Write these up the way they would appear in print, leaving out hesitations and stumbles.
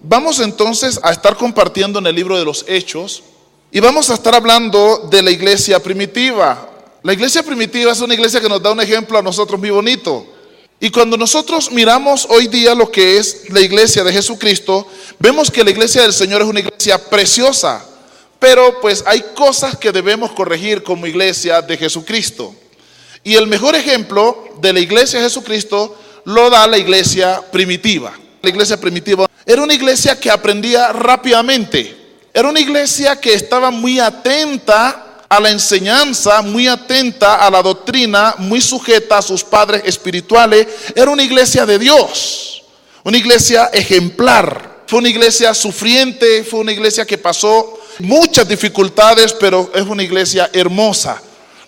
Vamos entonces a estar compartiendo en el libro de los Hechos y vamos a estar hablando de la iglesia primitiva. La iglesia primitiva es una iglesia que nos da un ejemplo a nosotros muy bonito. Y cuando nosotros miramos hoy día lo que es la iglesia de Jesucristo, vemos que la iglesia del Señor es una iglesia preciosa, pero pues hay cosas que debemos corregir como iglesia de Jesucristo. Y el mejor ejemplo de la iglesia de Jesucristo lo da la iglesia primitiva. La iglesia primitiva era una iglesia que aprendía rápidamente. Era una iglesia que estaba muy atenta a la enseñanza, muy atenta a la doctrina, muy sujeta a sus padres espirituales. Era una iglesia de Dios, una iglesia ejemplar. Fue una iglesia sufriente, fue una iglesia que pasó muchas dificultades, pero es una iglesia hermosa,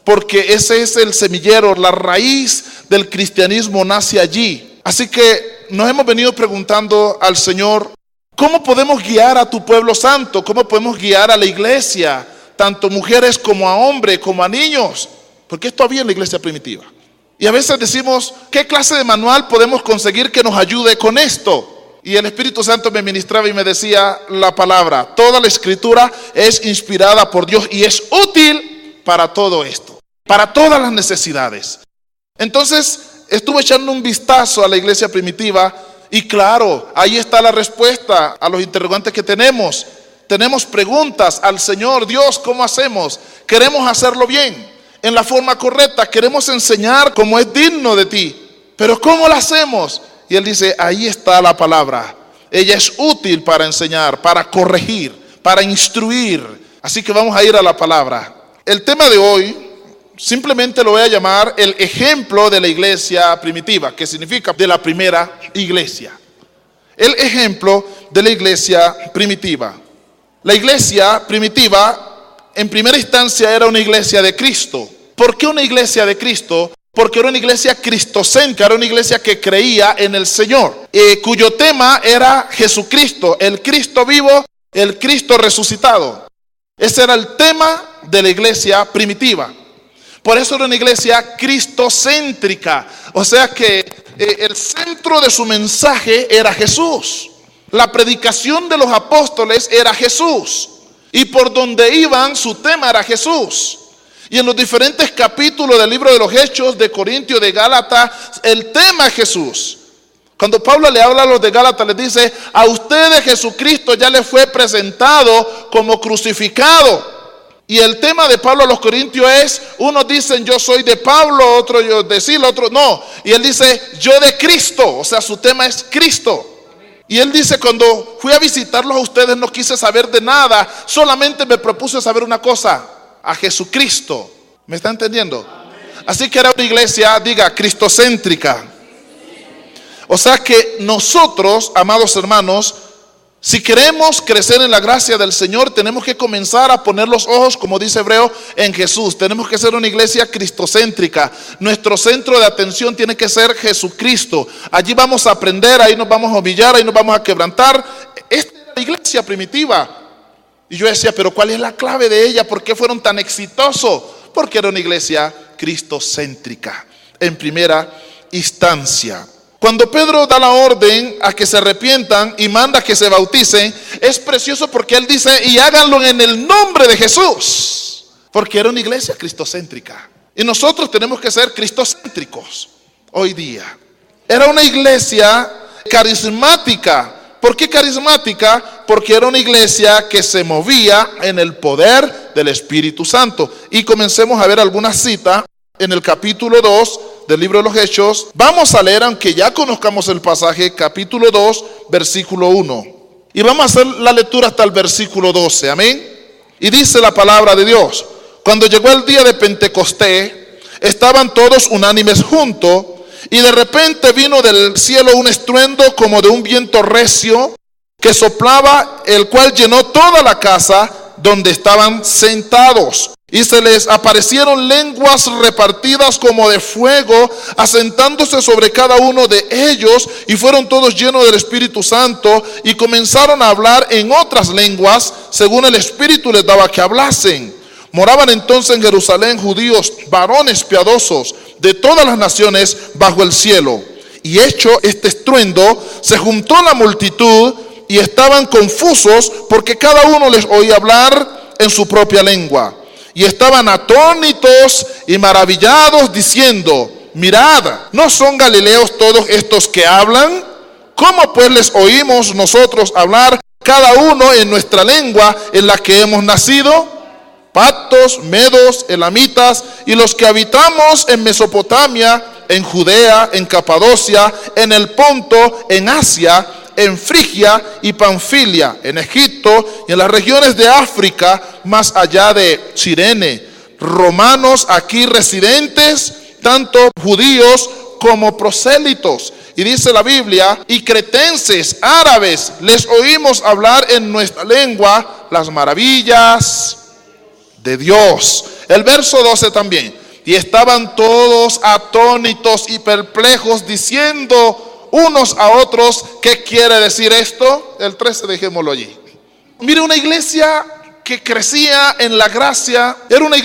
porque ese es el semillero, la raíz del cristianismo nace allí. Así que nos hemos venido preguntando al Señor, ¿cómo podemos guiar a tu pueblo santo? ¿Cómo podemos guiar a la iglesia? Tanto mujeres como a hombres, como a niños, porque esto había en la iglesia primitiva. Y a veces decimos, ¿qué clase de manual podemos conseguir que nos ayude con esto? Y el Espíritu Santo me ministraba y me decía la palabra: toda la escritura es inspirada por Dios y es útil para todo esto, para todas las necesidades. Entonces estuve echando un vistazo a la iglesia primitiva y claro, ahí está la respuesta a los interrogantes que tenemos. Tenemos preguntas al Señor: Dios, ¿cómo hacemos? Queremos hacerlo bien, en la forma correcta, queremos enseñar como es digno de ti, pero ¿cómo lo hacemos? Y Él dice, ahí está la palabra. Ella es útil para enseñar, para corregir, para instruir. Así que vamos a ir a la palabra. El tema de hoy simplemente lo voy a llamar el ejemplo de la iglesia primitiva, que significa de la primera iglesia. El ejemplo de la iglesia primitiva. La iglesia primitiva, en primera instancia, era una iglesia de Cristo. ¿Por qué una iglesia de Cristo? Porque era una iglesia cristocéntrica, era una iglesia que creía en el Señor, cuyo tema era Jesucristo, el Cristo vivo, el Cristo resucitado. Ese era el tema de la iglesia primitiva. Por eso era una iglesia cristocéntrica, o sea que el centro de su mensaje era Jesús. La predicación de los apóstoles era Jesús. Y por donde iban, su tema era Jesús. Y en los diferentes capítulos del libro de los Hechos, de Corintios, de Gálatas, el tema es Jesús. Cuando Pablo le habla a los de Gálatas, les dice, a ustedes Jesucristo ya les fue presentado como crucificado. Y el tema de Pablo a los Corintios es, unos dicen yo soy de Pablo, otros yo de Sila, otros no. Y él dice, yo de Cristo, o sea, su tema es Cristo. Y él dice, cuando fui a visitarlos a ustedes no quise saber de nada, solamente me propuse saber una cosa, a Jesucristo. ¿Me está entendiendo? Así que era una iglesia, diga, cristocéntrica. O sea que nosotros, amados hermanos, si queremos crecer en la gracia del Señor, tenemos que comenzar a poner los ojos, como dice Hebreo, en Jesús. Tenemos que ser una iglesia cristocéntrica. Nuestro centro de atención tiene que ser Jesucristo. Allí vamos a aprender, ahí nos vamos a humillar, ahí nos vamos a quebrantar. Esta era la iglesia primitiva. Y yo decía, pero ¿cuál es la clave de ella? ¿Por qué fueron tan exitosos? Porque era una iglesia cristocéntrica, en primera instancia. Cuando Pedro da la orden a que se arrepientan y manda que se bauticen, es precioso porque él dice, y háganlo en el nombre de Jesús. Porque era una iglesia cristocéntrica. Y nosotros tenemos que ser cristocéntricos hoy día. Era una iglesia carismática. ¿Por qué carismática? Porque era una iglesia que se movía en el poder del Espíritu Santo. Y comencemos a ver alguna cita en el capítulo 2 del libro de los Hechos. Vamos a leer, aunque ya conozcamos el pasaje, capítulo 2, versículo 1. Y vamos a hacer la lectura hasta el versículo 12, amén. Y dice la palabra de Dios: cuando llegó el día de Pentecostés, estaban todos unánimes juntos, y de repente vino del cielo un estruendo como de un viento recio que soplaba, el cual llenó toda la casa donde estaban sentados. Y se les aparecieron lenguas repartidas como de fuego, asentándose sobre cada uno de ellos, y fueron todos llenos del Espíritu Santo, y comenzaron a hablar en otras lenguas, según el Espíritu les daba que hablasen. Moraban entonces en Jerusalén judíos, varones piadosos, de todas las naciones bajo el cielo. Y hecho este estruendo, se juntó la multitud, y estaban confusos porque cada uno les oía hablar en su propia lengua. Y estaban atónitos y maravillados diciendo: mirad, ¿no son galileos todos estos que hablan? ¿Cómo pues les oímos nosotros hablar cada uno en nuestra lengua en la que hemos nacido? Partos, medos, elamitas y los que habitamos en Mesopotamia, en Judea, en Capadocia, en el Ponto, en Asia, en Frigia y Panfilia, en Egipto y en las regiones de África, más allá de Cirene, romanos aquí residentes, tanto judíos como prosélitos. Y dice la Biblia: y cretenses, árabes, les oímos hablar en nuestra lengua las maravillas de Dios. El verso 12 también: y estaban todos atónitos y perplejos, diciendo unos a otros: ¿qué quiere decir esto? El 13 dejémoslo allí. Mire, una iglesia que crecía en la gracia era una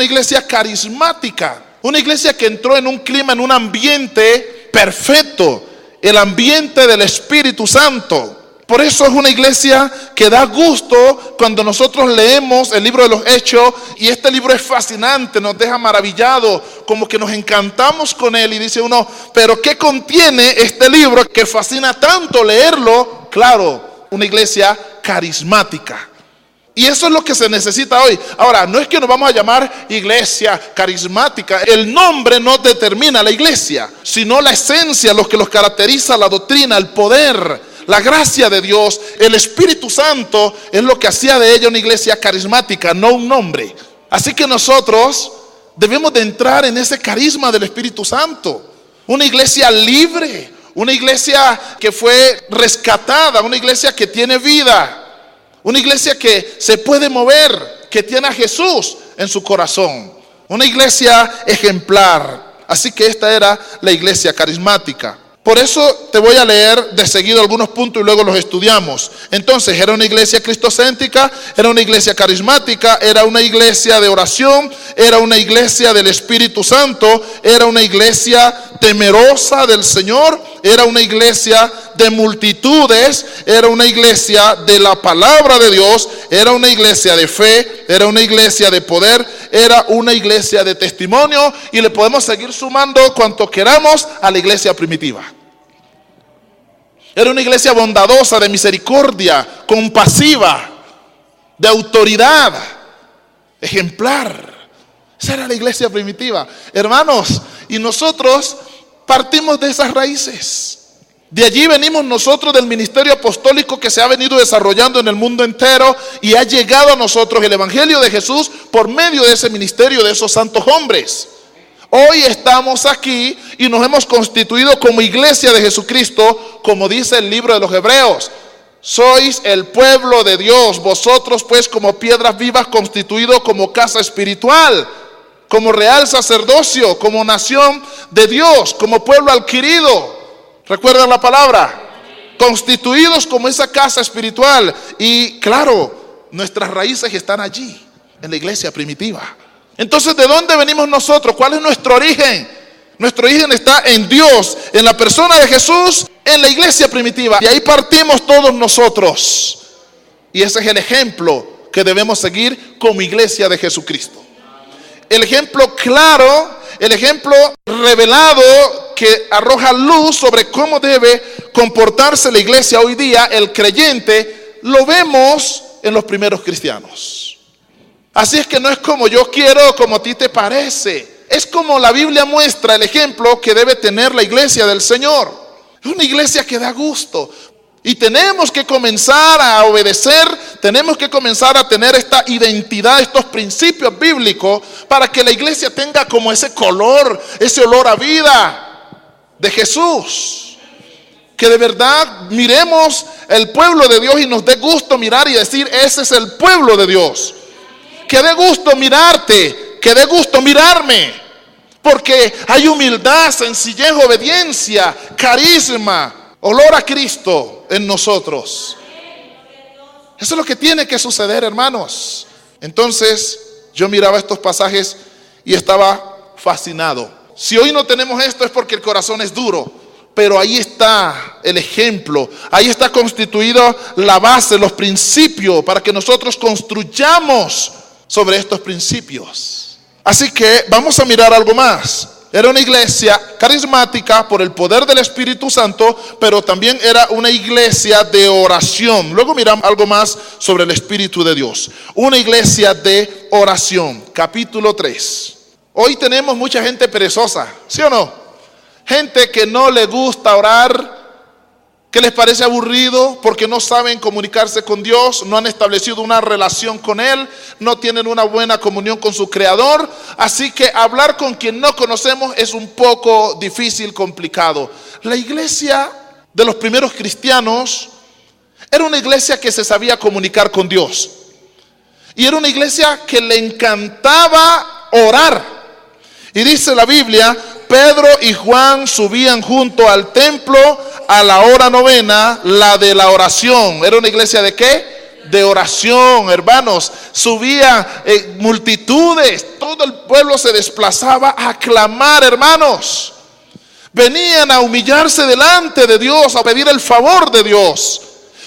iglesia carismática, una iglesia que entró en un clima, en un ambiente perfecto, el ambiente del Espíritu Santo. Por eso es una iglesia que da gusto cuando nosotros leemos el libro de los Hechos, y este libro es fascinante, nos deja maravillados, como que nos encantamos con él, y dice uno: pero ¿qué contiene este libro que fascina tanto leerlo? Claro, una iglesia carismática. Y eso es lo que se necesita hoy. Ahora, no es que nos vamos a llamar iglesia carismática. El nombre no determina la iglesia, sino la esencia, lo que los caracteriza, la doctrina, el poder, la gracia de Dios, el Espíritu Santo, es lo que hacía de ella una iglesia carismática, no un nombre. Así que nosotros debemos de entrar en ese carisma del Espíritu Santo. Una iglesia libre, una iglesia que fue rescatada, una iglesia que tiene vida. Una iglesia que se puede mover, que tiene a Jesús en su corazón. Una iglesia ejemplar. Así que esta era la iglesia carismática. Por eso te voy a leer de seguido algunos puntos y luego los estudiamos. Entonces, era una iglesia cristocéntrica, era una iglesia carismática, era una iglesia de oración, era una iglesia del Espíritu Santo, era una iglesia temerosa del Señor, era una iglesia de multitudes, era una iglesia de la palabra de Dios, era una iglesia de fe, era una iglesia de poder, era una iglesia de testimonio, y le podemos seguir sumando cuanto queramos a la iglesia primitiva. Era una iglesia bondadosa, de misericordia, compasiva, de autoridad, ejemplar. Esa era la iglesia primitiva, hermanos. Y nosotros partimos de esas raíces. De allí venimos nosotros, del ministerio apostólico que se ha venido desarrollando en el mundo entero, y ha llegado a nosotros el evangelio de Jesús por medio de ese ministerio, de esos santos hombres. Hoy estamos aquí y nos hemos constituido como iglesia de Jesucristo, como dice el libro de los Hebreos: sois el pueblo de Dios, vosotros pues como piedras vivas, constituidos como casa espiritual, como real sacerdocio, como nación de Dios, como pueblo adquirido. ¿Recuerdan la palabra? Constituidos como esa casa espiritual. Y claro, nuestras raíces están allí, en la iglesia primitiva. Entonces, ¿de dónde venimos nosotros? ¿Cuál es nuestro origen? Nuestro origen está en Dios, en la persona de Jesús, en la iglesia primitiva. Y ahí partimos todos nosotros. Y ese es el ejemplo que debemos seguir como iglesia de Jesucristo. El ejemplo claro, el ejemplo revelado que arroja luz sobre cómo debe comportarse la iglesia hoy día, el creyente, lo vemos en los primeros cristianos. Así es que no es como yo quiero o como a ti te parece. Es como la Biblia muestra el ejemplo que debe tener la iglesia del Señor. Es una iglesia que da gusto. Y tenemos que comenzar a obedecer, tenemos que comenzar a tener esta identidad, estos principios bíblicos, para que la iglesia tenga como ese color, ese olor a vida de Jesús. Que de verdad miremos el pueblo de Dios y nos dé gusto mirar y decir: ese es el pueblo de Dios. Que dé gusto mirarte, que dé gusto mirarme, porque hay humildad, sencillez, obediencia, carisma, olor a Cristo en nosotros. Eso es lo que tiene que suceder, hermanos. Entonces yo miraba estos pasajes y estaba fascinado. Si hoy no tenemos esto es porque el corazón es duro, pero ahí está el ejemplo, ahí está constituida la base, los principios, para que nosotros construyamos sobre estos principios. Así que vamos a mirar algo más. Era una iglesia carismática por el poder del Espíritu Santo, pero también era una iglesia de oración. Luego miramos algo más sobre el Espíritu de Dios. Una iglesia de oración, capítulo 3. Hoy tenemos mucha gente perezosa, ¿sí o no? Gente que no le gusta orar, que les parece aburrido porque no saben comunicarse con Dios, no han establecido una relación con Él, no tienen una buena comunión con su Creador. Así que hablar con quien no conocemos es un poco difícil, complicado. La iglesia de los primeros cristianos era una iglesia que se sabía comunicar con Dios. Y era una iglesia que le encantaba orar. Y dice la Biblia, Pedro y Juan subían junto al templo a la hora novena, la de la oración. ¿Era una iglesia de qué? De oración, hermanos. Subían multitudes, todo el pueblo se desplazaba a clamar, hermanos. Venían a humillarse delante de Dios, a pedir el favor de Dios.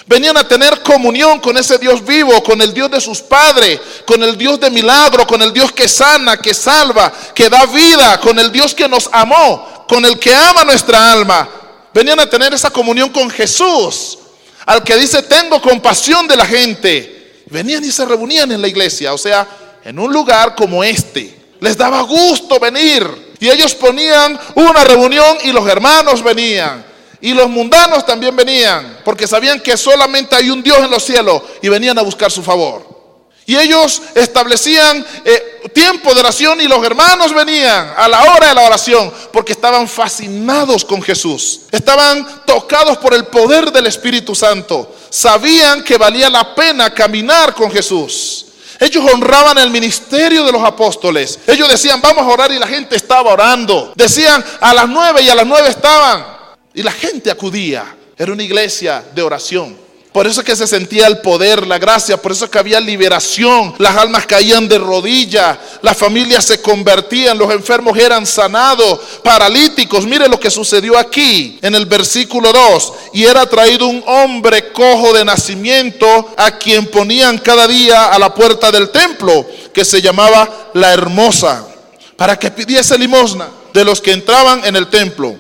Venían a tener comunión con ese Dios vivo, con el Dios de sus padres, con el Dios de milagro, con el Dios que sana, que salva, que da vida, con el Dios que nos amó, con el que ama nuestra alma. Venían a tener esa comunión con Jesús, al que dice, tengo compasión de la gente. Venían y se reunían en la iglesia, o sea, en un lugar como este. Les daba gusto venir. Y ellos ponían una reunión y los hermanos venían. Y los mundanos también venían, porque sabían que solamente hay un Dios en los cielos, y venían a buscar su favor. Y ellos establecían tiempo de oración, y los hermanos venían a la hora de la oración, porque estaban fascinados con Jesús. Estaban tocados por el poder del Espíritu Santo. Sabían que valía la pena caminar con Jesús. Ellos honraban el ministerio de los apóstoles. Ellos decían, vamos a orar, y la gente estaba orando. Decían, a las 9, y a las 9 estaban. Y la gente acudía. Era una iglesia de oración. Por eso es que se sentía el poder, la gracia. Por eso es que había liberación. Las almas caían de rodillas. Las familias se convertían. Los enfermos eran sanados. Paralíticos. Mire lo que sucedió aquí en el versículo 2. Y era traído un hombre cojo de nacimiento, a quien ponían cada día a la puerta del templo, que se llamaba La Hermosa, para que pidiese limosna de los que entraban en el templo.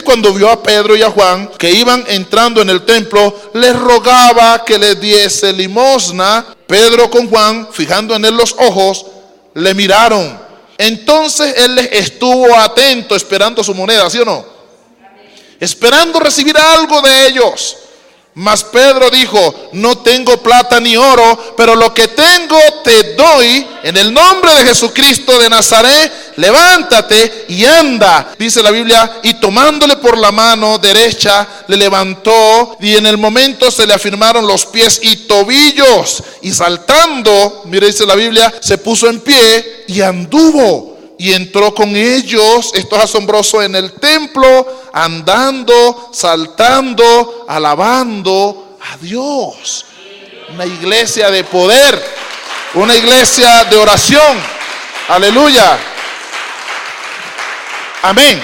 Cuando vio a Pedro y a Juan que iban entrando en el templo, les rogaba que les diese limosna. Pedro con Juan, fijando en él los ojos, le miraron. Entonces él les estuvo atento, esperando su moneda, ¿sí o no? Esperando recibir algo de ellos. Mas Pedro dijo, no tengo plata ni oro, pero lo que tengo te doy. En el nombre de Jesucristo de Nazaret, levántate y anda. Dice la Biblia, y tomándole por la mano derecha, le levantó, y en el momento se le afirmaron los pies y tobillos. Y saltando, mire, dice la Biblia, se puso en pie y anduvo. Y entró con ellos, esto es asombroso, en el templo, andando, saltando, alabando a Dios. Una iglesia de poder, una iglesia de oración. Aleluya. Amén.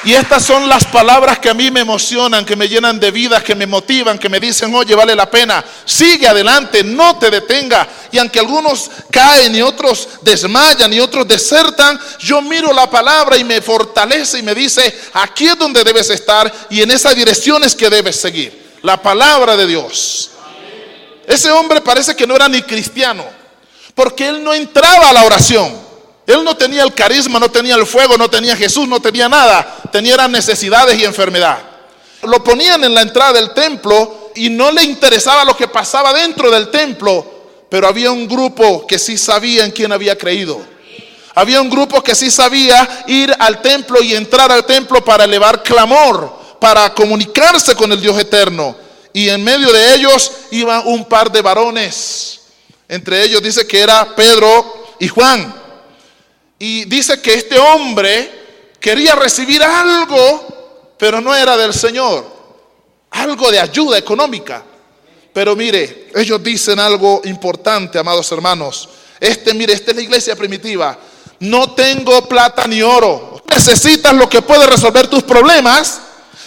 Y estas son las palabras que a mí me emocionan, que me llenan de vida, que me motivan, que me dicen, oye, vale la pena, sigue adelante, no te detenga. Y aunque algunos caen y otros desmayan y otros desertan, yo miro la palabra y me fortalece y me dice, aquí es donde debes estar y en esa dirección es que debes seguir. La palabra de Dios. Ese hombre parece que no era ni cristiano, porque él no entraba a la oración. Él no tenía el carisma, no tenía el fuego, no tenía Jesús, no tenía nada. Tenía necesidades y enfermedad. Lo ponían en la entrada del templo y no le interesaba lo que pasaba dentro del templo. Pero había un grupo que sí sabía en quién había creído. Había un grupo que sí sabía ir al templo y entrar al templo para elevar clamor, para comunicarse con el Dios eterno. Y en medio de ellos iba un par de varones. Entre ellos dice que era Pedro y Juan. Y dice que este hombre quería recibir algo, pero no era del Señor. Algo de ayuda económica. Pero mire, ellos dicen algo importante, amados hermanos. Esta es la iglesia primitiva. No tengo plata ni oro. necesitas lo que puede resolver tus problemas.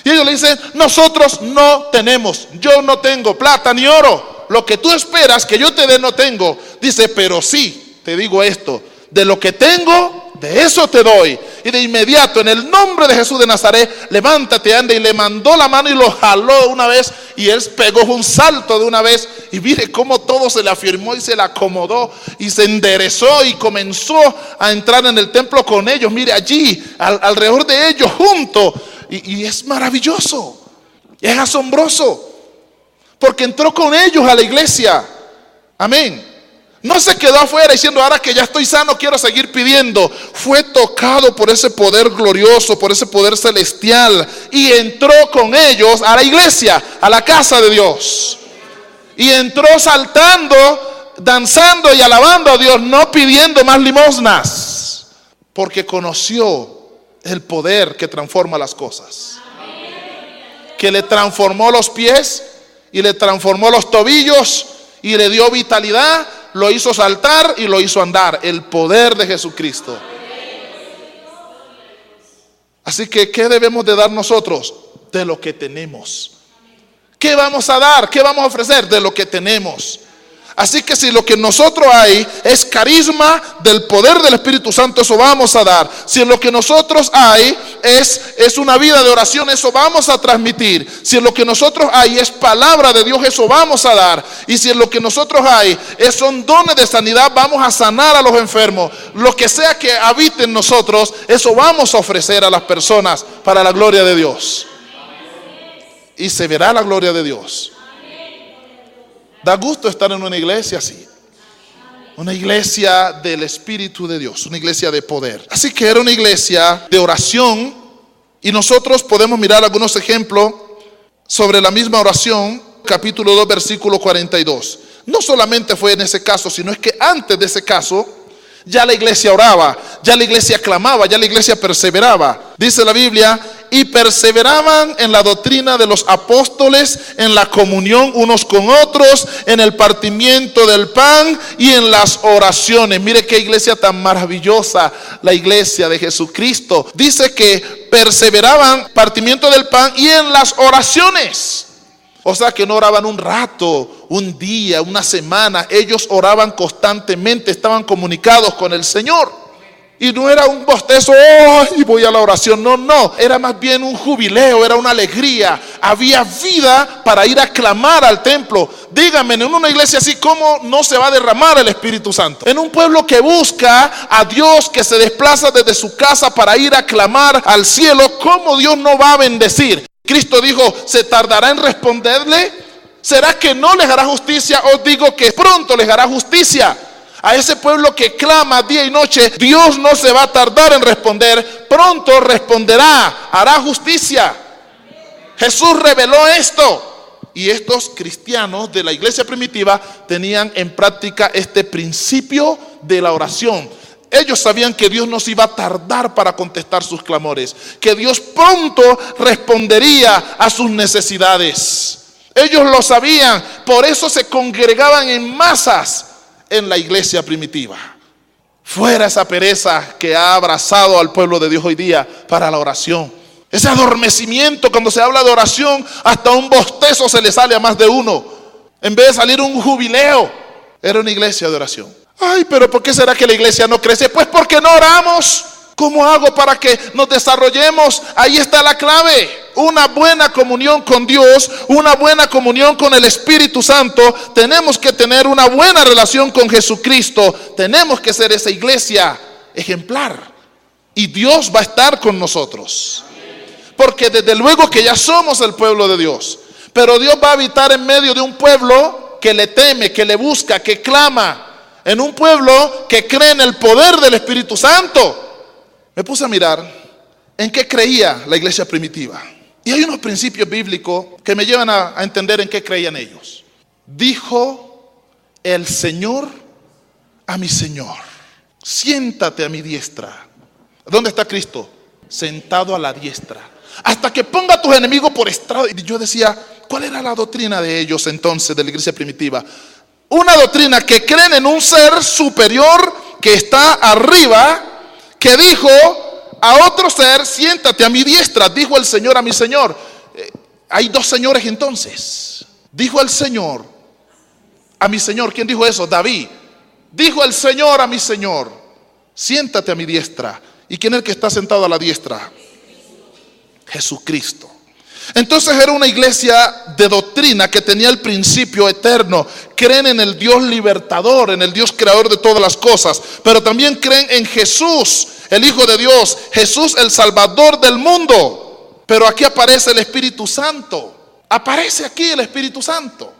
Y ellos le dicen, nosotros no tenemos, yo no tengo plata ni oro. Lo que tú esperas que yo te dé no tengo. Dice, pero sí, te digo esto, de lo que tengo, de eso te doy. Y de inmediato, en el nombre de Jesús de Nazaret, levántate, anda. Y le mandó la mano y lo jaló una vez. Y él pegó un salto de una vez. Y mire cómo todo se le afirmó y se le acomodó. Y se enderezó y comenzó a entrar en el templo con ellos. Mire allí, alrededor de ellos, junto. Y es maravilloso. Es asombroso. Porque entró con ellos a la iglesia. Amén. No se quedó afuera diciendo, ahora que ya estoy sano, quiero seguir pidiendo. Fue tocado por ese poder glorioso, por ese poder celestial. Y entró con ellos a la iglesia, a la casa de Dios. Y entró saltando, danzando y alabando a Dios, no pidiendo más limosnas. Porque conoció el poder que transforma las cosas. Que le transformó los pies y le transformó los tobillos y le dio vitalidad. Lo hizo saltar y lo hizo andar. El poder de Jesucristo. Así que, ¿qué debemos de dar nosotros? De lo que tenemos. ¿Qué vamos a dar? ¿Qué vamos a ofrecer? De lo que tenemos. Así que si lo que nosotros hay es carisma del poder del Espíritu Santo, eso vamos a dar. Si lo que nosotros hay es una vida de oración, eso vamos a transmitir. Si lo que nosotros hay es palabra de Dios, eso vamos a dar. Y si lo que nosotros hay son dones de sanidad, vamos a sanar a los enfermos. Lo que sea que habite en nosotros, eso vamos a ofrecer a las personas para la gloria de Dios. Y se verá la gloria de Dios. Da gusto estar en una iglesia así. Una iglesia del Espíritu de Dios, una iglesia de poder. Así que era una iglesia de oración. Y nosotros podemos mirar algunos ejemplos sobre la misma oración. Capítulo 2, versículo 42. No solamente fue en ese caso, sino es que antes de ese caso ya la iglesia oraba, ya la iglesia clamaba, ya la iglesia perseveraba. Dice la Biblia, y perseveraban en la doctrina de los apóstoles, en la comunión unos con otros, en el partimiento del pan y en las oraciones. Mire qué iglesia tan maravillosa, la iglesia de Jesucristo. Dice que perseveraban, partimiento del pan y en las oraciones. O sea que no oraban un rato, un día, una semana. Ellos oraban constantemente, estaban comunicados con el Señor. Y no era un bostezo, ¡ay, voy a la oración! No, era más bien un jubileo, era una alegría. Había vida para ir a clamar al templo. Díganme, en una iglesia así, ¿cómo no se va a derramar el Espíritu Santo? En un pueblo que busca a Dios, que se desplaza desde su casa para ir a clamar al cielo, ¿cómo Dios no va a bendecir? Cristo dijo, ¿se tardará en responderle? ¿Será que no les hará justicia? Os digo que pronto les hará justicia. A ese pueblo que clama día y noche, Dios no se va a tardar en responder. Pronto responderá, hará justicia. Jesús reveló esto. Y estos cristianos de la iglesia primitiva tenían en práctica este principio de la oración. Ellos sabían que Dios no se iba a tardar para contestar sus clamores, que Dios pronto respondería a sus necesidades. Ellos lo sabían, por eso se congregaban en masas en la iglesia primitiva. Fuera esa pereza que ha abrazado al pueblo de Dios hoy día para la oración. Ese adormecimiento, cuando se habla de oración, hasta un bostezo se le sale a más de uno. En vez de salir un jubileo, era una iglesia de oración. Ay, pero ¿por qué será que la iglesia no crece? Pues porque no oramos. ¿Cómo hago para que nos desarrollemos? Ahí está la clave. Una buena comunión con Dios, una buena comunión con el Espíritu Santo. Tenemos que tener una buena relación con Jesucristo. Tenemos que ser esa iglesia ejemplar. Y Dios va a estar con nosotros. Porque desde luego que ya somos el pueblo de Dios. Pero Dios va a habitar en medio de un pueblo que le teme, que le busca, que clama. En un pueblo que cree en el poder del Espíritu Santo. Me puse a mirar en qué creía la iglesia primitiva. Y hay unos principios bíblicos que me llevan a entender en qué creían ellos. Dijo el Señor a mi Señor, siéntate a mi diestra. ¿Dónde está Cristo? Sentado a la diestra. Hasta que ponga a tus enemigos por estrado. Y yo decía, ¿cuál era la doctrina de ellos entonces, de la iglesia primitiva? Una doctrina que creen en un ser superior que está arriba, que dijo, a otro ser, siéntate a mi diestra, dijo el Señor a mi Señor. Hay dos señores entonces. Dijo el Señor a mi Señor. ¿Quién dijo eso? David. Dijo el Señor a mi Señor, siéntate a mi diestra. ¿Y quién es el que está sentado a la diestra? Jesucristo. Entonces era una iglesia de doctrina que tenía el principio eterno. Creen en el Dios libertador, en el Dios creador de todas las cosas, pero también creen en Jesús, el Hijo de Dios, Jesús el Salvador del mundo. Pero aquí aparece el Espíritu Santo. Aparece aquí el Espíritu Santo.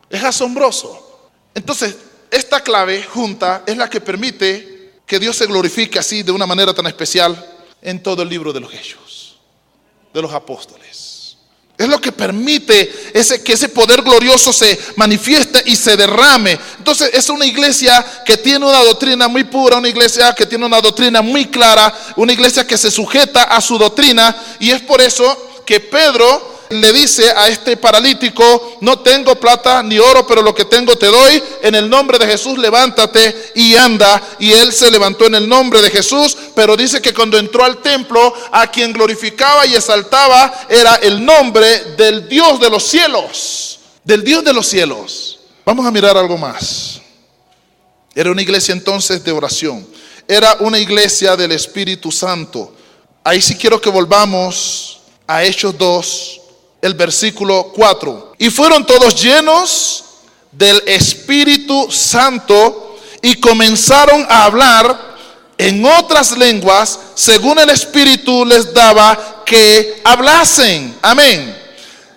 Es asombroso. Entonces, esta clave junta es la que permite que Dios se glorifique así de una manera tan especial en todo el libro de los Hechos, de los apóstoles. Es lo que permite que ese poder glorioso se manifieste y se derrame. Entonces es una iglesia que tiene una doctrina muy pura, una iglesia que tiene una doctrina muy clara, una iglesia que se sujeta a su doctrina. Y es por eso que Pedro le dice a este paralítico: no tengo plata ni oro, pero lo que tengo te doy. En el nombre de Jesús levántate y anda. Y él se levantó en el nombre de Jesús. Pero dice que cuando entró al templo, a quien glorificaba y exaltaba era el nombre del Dios de los cielos. Del Dios de los cielos. Vamos a mirar algo más. Era una iglesia entonces de oración. Era una iglesia del Espíritu Santo. Ahí sí quiero que volvamos a Hechos 2. El versículo 4. Y fueron todos llenos del Espíritu Santo y comenzaron a hablar en otras lenguas según el Espíritu les daba que hablasen. Amén.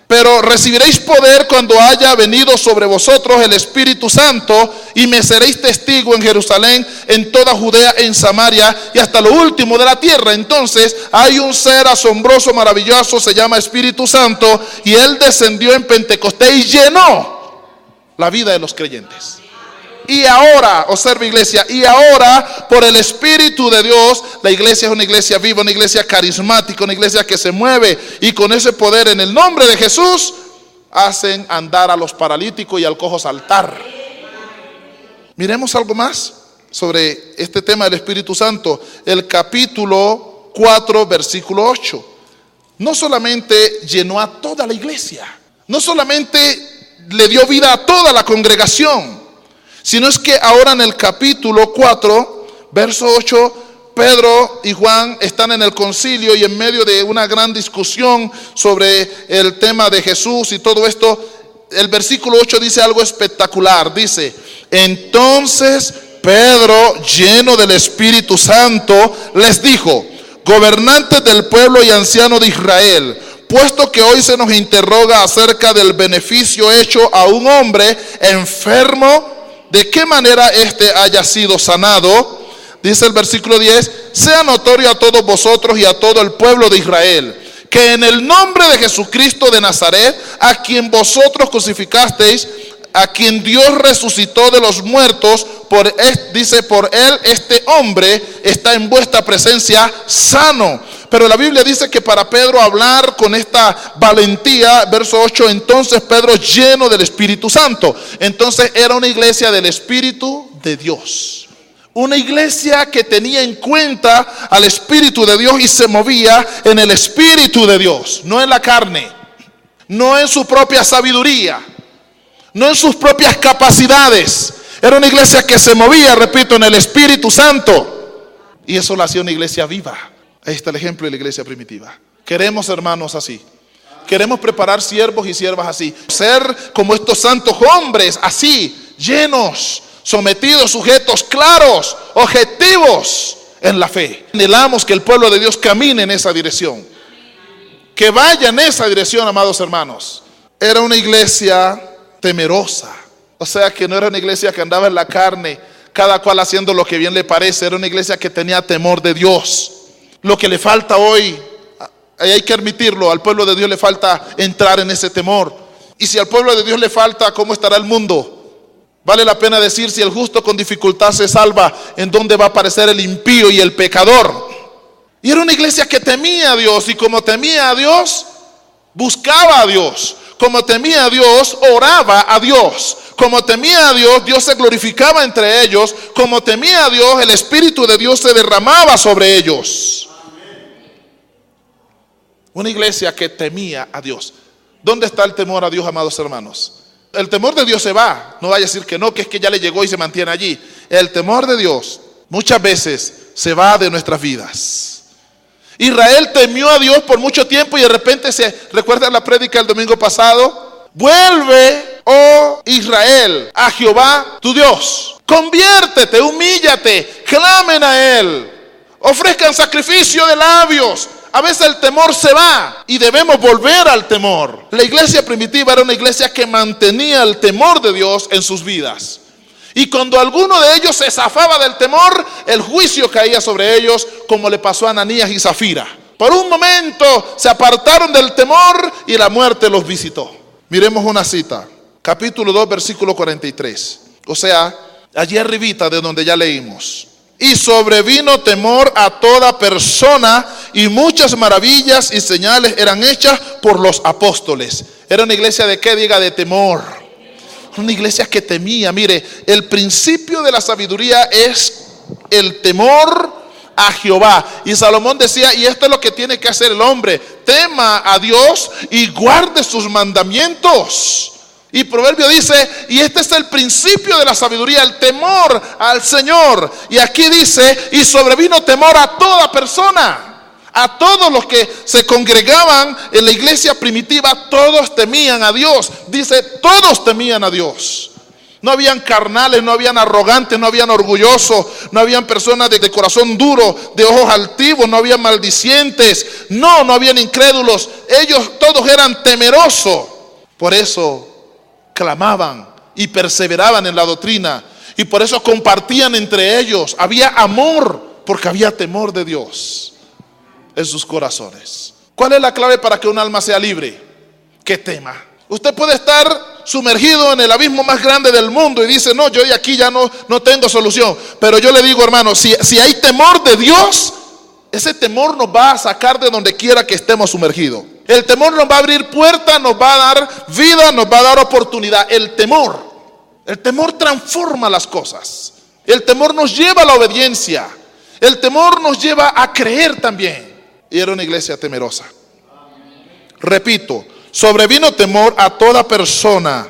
Pero recibiréis poder cuando haya venido sobre vosotros el Espíritu Santo, y me seréis testigo en Jerusalén, en toda Judea, en Samaria y hasta lo último de la tierra. Entonces hay un ser asombroso, maravilloso, se llama Espíritu Santo, y él descendió en Pentecostés y llenó la vida de los creyentes. Y ahora, observa iglesia, y ahora por el Espíritu de Dios, la iglesia es una iglesia viva, una iglesia carismática, una iglesia que se mueve, y con ese poder en el nombre de Jesús hacen andar a los paralíticos y al cojo saltar. Miremos algo más sobre este tema del Espíritu Santo. El capítulo 4 versículo 8. No solamente llenó a toda la iglesia, no solamente le dio vida a toda la congregación, sino es que ahora en el capítulo 4, verso 8, Pedro y Juan están en el concilio y en medio de una gran discusión sobre el tema de Jesús y todo esto. El versículo 8 dice algo espectacular. Dice: entonces Pedro, lleno del Espíritu Santo, les dijo: gobernantes del pueblo y ancianos de Israel, puesto que hoy se nos interroga acerca del beneficio hecho a un hombre enfermo, de qué manera éste haya sido sanado. Dice el versículo 10: sea notorio a todos vosotros y a todo el pueblo de Israel, que en el nombre de Jesucristo de Nazaret, a quien vosotros crucificasteis, a quien Dios resucitó de los muertos, dice, por él este hombre está en vuestra presencia sano. Pero la Biblia dice que para Pedro hablar con esta valentía, verso 8, entonces Pedro, lleno del Espíritu Santo. Entonces era una iglesia del Espíritu de Dios, una iglesia que tenía en cuenta al Espíritu de Dios y se movía en el Espíritu de Dios, no en la carne, no en su propia sabiduría, no en sus propias capacidades. Era una iglesia que se movía, repito, en el Espíritu Santo, y eso la hacía una iglesia viva. Ahí está el ejemplo de la iglesia primitiva. Queremos hermanos así. Queremos preparar siervos y siervas así. Ser como estos santos hombres así, llenos, sometidos, sujetos, claros, objetivos en la fe. Anhelamos que el pueblo de Dios camine en esa dirección. Que vaya en esa dirección, amados hermanos. Era una iglesia temerosa. O sea que no era una iglesia que andaba en la carne, cada cual haciendo lo que bien le parece. Era una iglesia que tenía temor de Dios. Lo que le falta hoy, hay que admitirlo, al pueblo de Dios le falta entrar en ese temor. Y si al pueblo de Dios le falta, ¿cómo estará el mundo? Vale la pena decir, si el justo con dificultad se salva, ¿en dónde va a aparecer el impío y el pecador? Y era una iglesia que temía a Dios, y como temía a Dios, buscaba a Dios. Como temía a Dios, oraba a Dios. Como temía a Dios, Dios se glorificaba entre ellos. Como temía a Dios, el Espíritu de Dios se derramaba sobre ellos. Una iglesia que temía a Dios. ¿Dónde está el temor a Dios, amados hermanos? El temor de Dios se va. No vaya a decir que no, que es que ya le llegó y se mantiene allí. El temor de Dios muchas veces se va de nuestras vidas. Israel temió a Dios por mucho tiempo y de repente ¿recuerdan la prédica del domingo pasado? Vuelve, oh Israel, a Jehová tu Dios. Conviértete, humíllate, clamen a Él. Ofrezcan sacrificio de labios. A veces el temor se va y debemos volver al temor. La iglesia primitiva era una iglesia que mantenía el temor de Dios en sus vidas. Y cuando alguno de ellos se zafaba del temor, el juicio caía sobre ellos, como le pasó a Ananías y Zafira. Por un momento se apartaron del temor y la muerte los visitó. Miremos una cita, capítulo 2, versículo 43. O sea, allí arribita de donde ya leímos. Y sobrevino temor a toda persona, y muchas maravillas y señales eran hechas por los apóstoles. Era una iglesia de qué, diga, de temor. Una iglesia que temía. Mire, el principio de la sabiduría es el temor a Jehová. Y Salomón decía, y esto es lo que tiene que hacer el hombre: tema a Dios y guarde sus mandamientos. Y Proverbio dice, y este es el principio de la sabiduría, el temor al Señor. Y aquí dice, y sobrevino temor a toda persona. A todos los que se congregaban en la iglesia primitiva, todos temían a Dios. Dice, todos temían a Dios. No habían carnales, no habían arrogantes, no habían orgullosos, no habían personas de corazón duro, de ojos altivos, no habían maldicientes, no habían incrédulos. Ellos todos eran temerosos. Por eso clamaban y perseveraban en la doctrina, y por eso compartían entre ellos. Había amor porque había temor de Dios en sus corazones. ¿Cuál es la clave para que un alma sea libre? Que tema. Usted puede estar sumergido en el abismo más grande del mundo y dice, no, yo de aquí ya no tengo solución. Pero yo le digo, hermano, si hay temor de Dios, ese temor nos va a sacar de donde quiera que estemos sumergidos. El temor nos va a abrir puertas, nos va a dar vida, nos va a dar oportunidad. El temor transforma las cosas. El temor nos lleva a la obediencia. El temor nos lleva a creer también. Y era una iglesia temerosa. Repito, sobrevino temor a toda persona,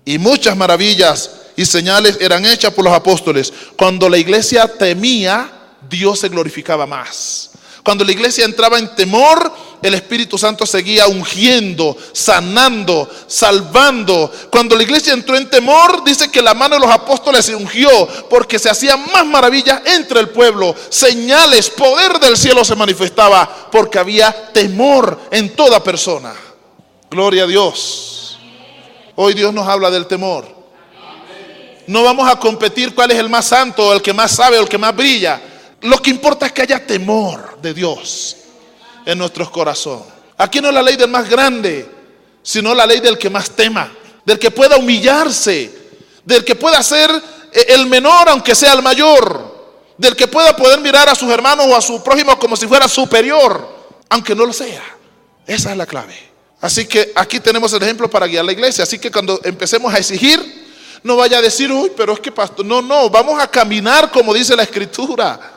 y muchas maravillas y señales eran hechas por los apóstoles. Cuando la iglesia temía, Dios se glorificaba más. Cuando la iglesia entraba en temor, el Espíritu Santo seguía ungiendo, sanando, salvando. Cuando la iglesia entró en temor, dice que la mano de los apóstoles se ungió, porque se hacían más maravillas entre el pueblo. Señales, poder del cielo se manifestaba, porque había temor en toda persona. Gloria a Dios. Hoy Dios nos habla del temor. No vamos a competir cuál es el más santo, el que más sabe, o el que más brilla. Lo que importa es que haya temor de Dios en nuestros corazones. Aquí no es la ley del más grande, sino la ley del que más tema, del que pueda humillarse, del que pueda ser el menor aunque sea el mayor, del que pueda poder mirar a sus hermanos o a su prójimo como si fuera superior, aunque no lo sea. Esa es la clave. Así que aquí tenemos el ejemplo para guiar la iglesia. Así que cuando empecemos a exigir, no vaya a decir, uy, pero es que pastor, no, vamos a caminar como dice la Escritura.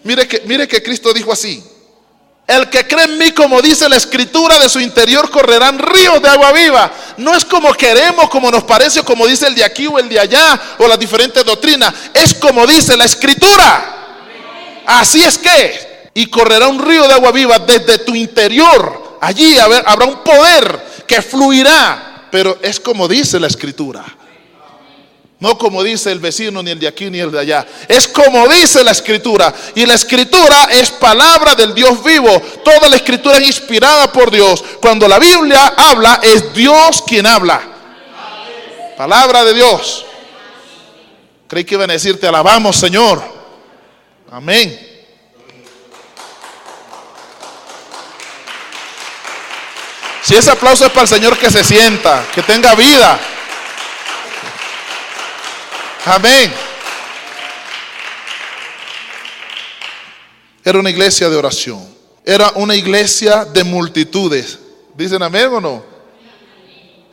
Mire que Cristo dijo así: el que cree en mí, como dice la Escritura, de su interior correrán ríos de agua viva. No es como queremos, como nos parece, o como dice el de aquí o el de allá, o las diferentes doctrinas. Es como dice la Escritura. Así es que, y correrá un río de agua viva desde tu interior. Allí habrá un poder que fluirá, pero es como dice la Escritura. No como dice el vecino, ni el de aquí, ni el de allá. Es como dice la Escritura. Y la Escritura es palabra del Dios vivo. Toda la Escritura es inspirada por Dios. Cuando la Biblia habla, es Dios quien habla. Palabra de Dios. Creí que iban a decir, te alabamos, Señor. Amén. Si ese aplauso es para el Señor, que se sienta, que tenga vida. Amén. Era una iglesia de oración. Era una iglesia de multitudes. ¿Dicen amén o no?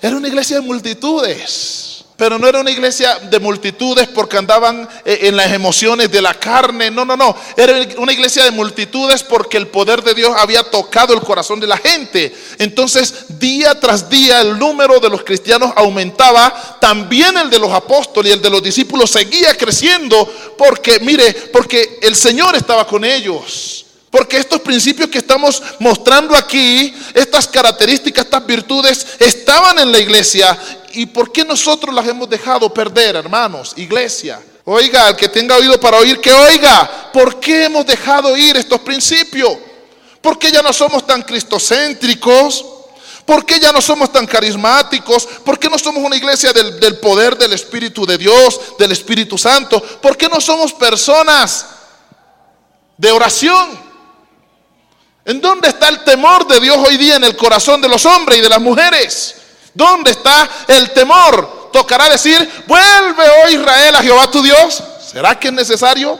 Era una iglesia de multitudes. Pero no era una iglesia de multitudes porque andaban en las emociones de la carne. No. Era una iglesia de multitudes porque el poder de Dios había tocado el corazón de la gente. Entonces, día tras día, el número de los cristianos aumentaba. También el de los apóstoles y el de los discípulos seguía creciendo. Porque el Señor estaba con ellos. Porque estos principios que estamos mostrando aquí, estas características, estas virtudes, estaban en la iglesia. ¿Y por qué nosotros las hemos dejado perder, hermanos? Iglesia, oiga, el que tenga oído para oír, que oiga. ¿Por qué hemos dejado ir estos principios? ¿Por qué ya no somos tan cristocéntricos? ¿Por qué ya no somos tan carismáticos? ¿Por qué no somos una iglesia del poder del Espíritu de Dios, del Espíritu Santo? ¿Por qué no somos personas de oración? ¿En dónde está el temor de Dios hoy día en el corazón de los hombres y de las mujeres? ¿Dónde está el temor? ¿Tocará decir, vuelve, oh Israel, a Jehová tu Dios? ¿Será que es necesario?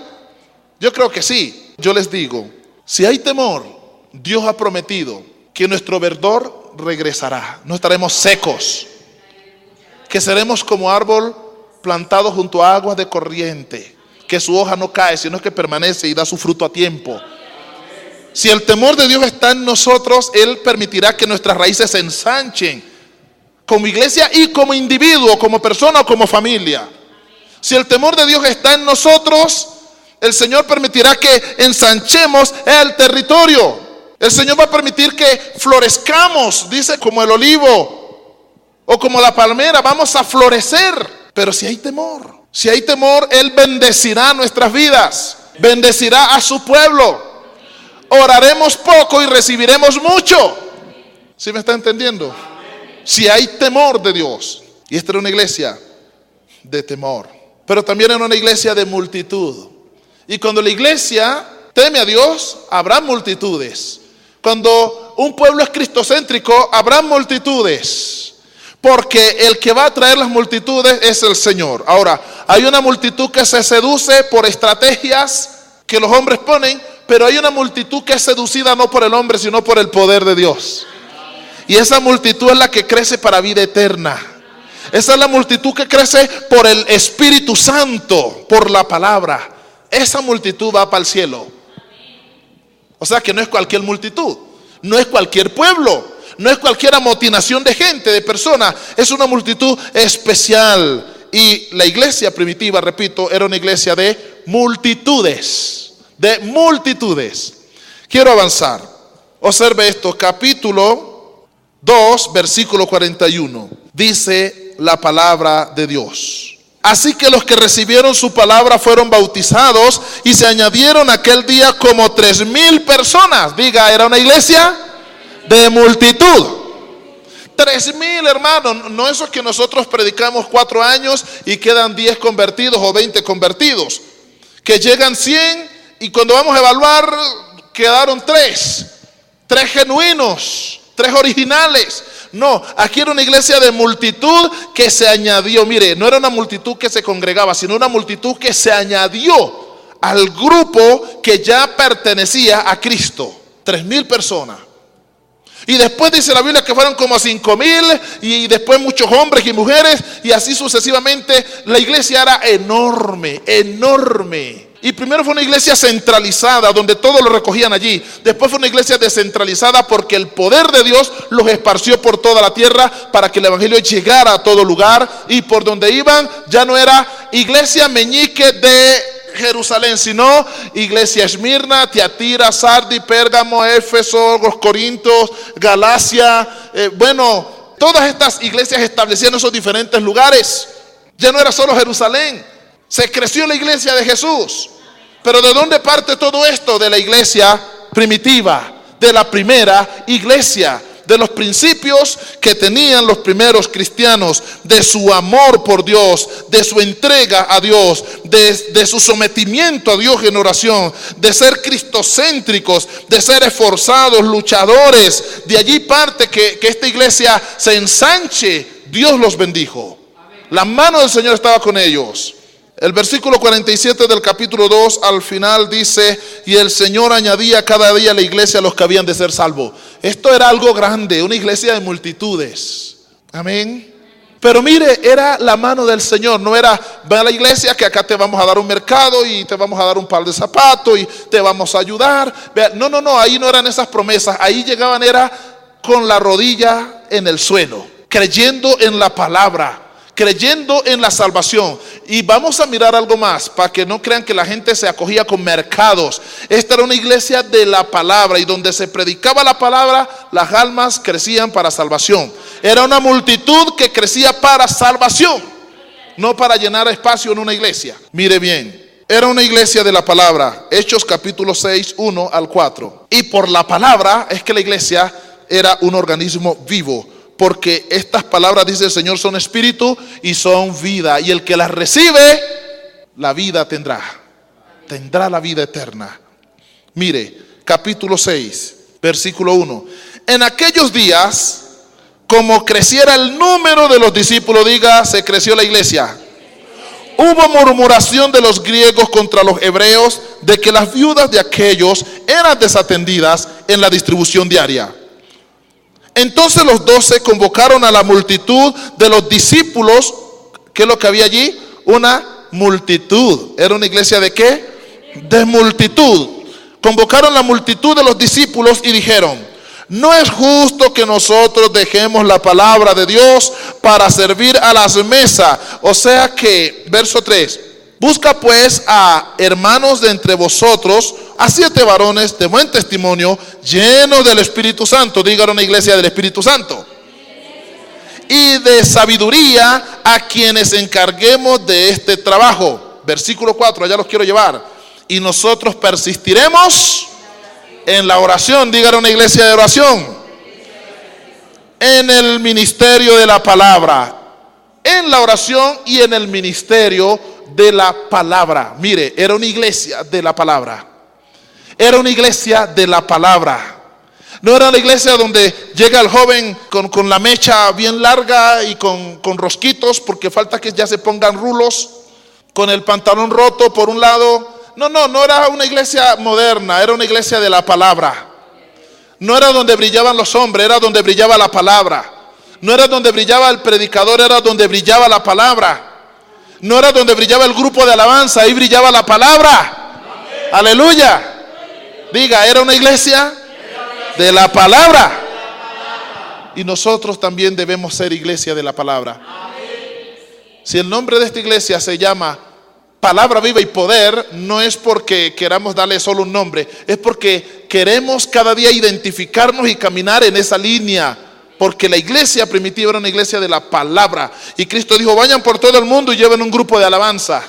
Yo creo que sí. Yo les digo, si hay temor, Dios ha prometido que nuestro verdor regresará. No estaremos secos, que seremos como árbol plantado junto a aguas de corriente, que su hoja no cae, sino que permanece y da su fruto a tiempo. Si el temor de Dios está en nosotros, Él permitirá que nuestras raíces se ensanchen como iglesia y como individuo, como persona o como familia. Si el temor de Dios está en nosotros, el Señor permitirá que ensanchemos el territorio. El Señor va a permitir que florezcamos, dice, como el olivo o como la palmera, vamos a florecer. Pero si hay temor, Él bendecirá nuestras vidas, bendecirá a su pueblo. Oraremos poco y recibiremos mucho. ¿Sí me está entendiendo? Si hay temor de Dios. Y esta era una iglesia de temor, pero también era una iglesia de multitud. Y cuando la iglesia teme a Dios, habrá multitudes. Cuando un pueblo es cristocéntrico, habrá multitudes, porque el que va a traer las multitudes es el Señor. Ahora, hay una multitud que se seduce por estrategias que los hombres ponen, pero hay una multitud que es seducida no por el hombre, sino por el poder de Dios. Y esa multitud es la que crece para vida eterna. Esa es la multitud que crece por el Espíritu Santo, por la palabra. Esa multitud va para el cielo. O sea que no es cualquier multitud, no es cualquier pueblo, no es cualquier amotinación de gente, de personas. Es una multitud especial. Y la iglesia primitiva, repito, era una iglesia de multitudes. De multitudes. Quiero avanzar. Observe esto, capítulo 2, versículo 41. Dice la palabra de Dios: así que los que recibieron su palabra fueron bautizados, y se añadieron aquel día como 3,000 personas. Diga, era una iglesia de multitud. 3,000, hermanos. No eso que nosotros predicamos 4 años y quedan 10 convertidos o 20 convertidos, que llegan 100 y cuando vamos a evaluar quedaron 3 genuinos, 3 originales. No, aquí era una iglesia de multitud que se añadió. Mire, no era una multitud que se congregaba, sino una multitud que se añadió al grupo que ya pertenecía a Cristo. 3,000 personas. Y después dice la Biblia que fueron como 5,000, y después muchos hombres y mujeres, y así sucesivamente. La iglesia era enorme, enorme. Y primero fue una iglesia centralizada, donde todos lo recogían allí. Después fue una iglesia descentralizada, porque el poder de Dios los esparció por toda la tierra para que el evangelio llegara a todo lugar. Y por donde iban ya no era iglesia meñique de Jerusalén, sino iglesia Esmirna, Tiatira, Sardi, Pérgamo, Éfeso, los Corintios, Galacia. Todas estas iglesias establecían esos diferentes lugares. Ya no era solo Jerusalén. Se creció la iglesia de Jesús. Pero ¿de dónde parte todo esto? De la iglesia primitiva, de la primera iglesia, de los principios que tenían los primeros cristianos, de su amor por Dios, de su entrega a Dios, de su sometimiento a Dios en oración, de ser cristocéntricos, de ser esforzados, luchadores. De allí parte que esta iglesia se ensanche. Dios los bendijo. La mano del Señor estaba con ellos. El versículo 47 del capítulo 2 al final dice: y el Señor añadía cada día a la iglesia a los que habían de ser salvos. Esto era algo grande, una iglesia de multitudes. Amén. Pero mire, era la mano del Señor. No era, ven a la iglesia que acá te vamos a dar un mercado y te vamos a dar un par de zapatos y te vamos a ayudar. No, ahí no eran esas promesas. Ahí llegaban era con la rodilla en el suelo, creyendo en la palabra, creyendo en la salvación. Y vamos a mirar algo más, para que no crean que la gente se acogía con mercados. Esta era una iglesia de la palabra, y donde se predicaba la palabra, las almas crecían para salvación. Era una multitud que crecía para salvación, no para llenar espacio en una iglesia. Mire bien, era una iglesia de la palabra. Hechos capítulo 6, 1 al 4. Y por la palabra es que la iglesia era un organismo vivo, porque estas palabras, dice el Señor, son espíritu y son vida, y el que las recibe, la vida tendrá la vida eterna. Mire, capítulo 6, versículo 1. En aquellos días, como creciera el número de los discípulos, diga, se creció la iglesia. Hubo murmuración de los griegos contra los hebreos, de que las viudas de aquellos eran desatendidas en la distribución diaria. Entonces los 12 convocaron a la multitud de los discípulos. ¿Qué es lo que había allí? Una multitud. ¿Era una iglesia de qué? De multitud. Convocaron la multitud de los discípulos y dijeron: no es justo que nosotros dejemos la palabra de Dios para servir a las mesas. O sea que, verso 3. Busca pues a hermanos de entre vosotros, a 7 varones de buen testimonio, llenos del Espíritu Santo. Dígalo, una iglesia del Espíritu Santo. Y de sabiduría, a quienes encarguemos de este trabajo. Versículo 4, allá los quiero llevar. Y nosotros persistiremos en la oración. Dígalo, una iglesia de oración. En el ministerio de la palabra. En la oración y en el ministerio de la palabra. Mire, era una iglesia de la palabra. Era una iglesia de la palabra. No era la iglesia donde llega el joven con la mecha bien larga y con rosquitos, porque falta que ya se pongan rulos, con el pantalón roto por un lado. No era una iglesia moderna, era una iglesia de la palabra. No era donde brillaban los hombres, era donde brillaba la palabra. No era donde brillaba el predicador, era donde brillaba la palabra. No era donde brillaba el grupo de alabanza, ahí brillaba la palabra. Amén. Aleluya. Diga, era una iglesia de la palabra. Y nosotros también debemos ser iglesia de la palabra. Amén. Si el nombre de esta iglesia se llama Palabra Viva y Poder, no es porque queramos darle solo un nombre, es porque queremos cada día identificarnos y caminar en esa línea. Porque la iglesia primitiva era una iglesia de la palabra. Y Cristo dijo: vayan por todo el mundo y lleven un grupo de alabanza.